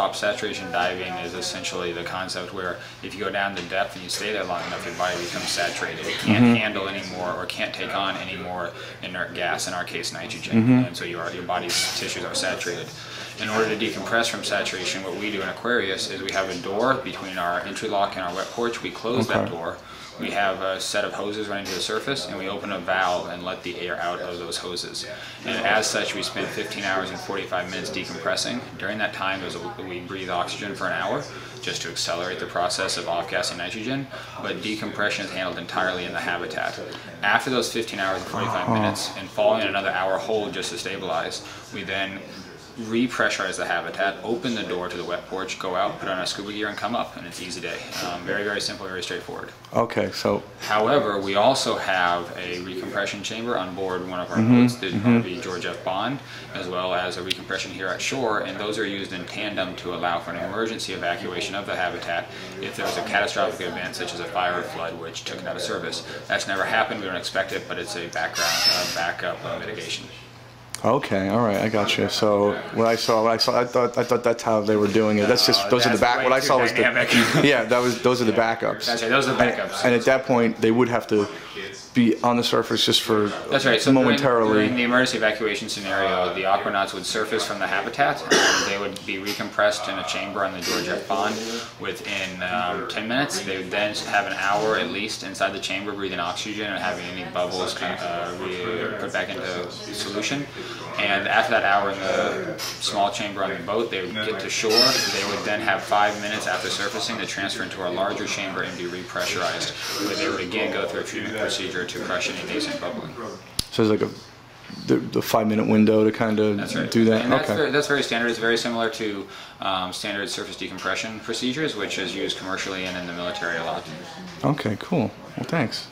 drop saturation diving is essentially the concept where if you go down to depth and you stay there long enough, your body becomes saturated. It can't handle anymore or can't take on any more inert gas, in our case nitrogen, and so your body's tissues are saturated. In order to decompress from saturation, what we do in Aquarius is we have a door between our entry lock and our wet porch. We close that door. We have a set of hoses running to the surface, and we open a valve and let the air out of those hoses. And as such, we spend 15 hours and 45 minutes decompressing. During that time, we breathe oxygen for an hour, just to accelerate the process of off-gassing nitrogen, but decompression is handled entirely in the habitat. After those 15 hours and 45 minutes, and following another hour hold just to stabilize, we then repressurize the habitat, open the door to the wet porch, go out, put on our scuba gear, and come up, and it's easy day. Very, very simple, very straightforward. Okay, so... However, we also have a recompression chamber on board one of our boats. There's going to be George F. Bond, as well as a recompression here at shore, and those are used in tandem to allow for an emergency evacuation of the habitat if there was a catastrophic event such as a fire or flood which took it out of service. That's never happened, we don't expect it, but it's a backup mitigation. Okay, all right, I got you. So I thought that's how they were doing it. That's just those are the back. What I saw was the those are the backups. That's right, those are the backups. And at that point, they would have to be on the surface just for that's right. So momentarily. During the emergency evacuation scenario, the aquanauts would surface from the habitat, and they would be recompressed in a chamber on the George F. Bond within 10 minutes. They would then have an hour at least inside the chamber breathing oxygen and having any bubbles put back into solution. And after that hour in the small chamber on the boat, they would get to shore. They would then have 5 minutes after surfacing to transfer into our larger chamber and be repressurized, where they would again go through a treatment procedure to crush any nascent bubbling. So there's like the 5-minute window to kind of do that? And that's very standard. It's very similar to standard surface decompression procedures, which is used commercially and in the military a lot. Okay, cool. Well, thanks.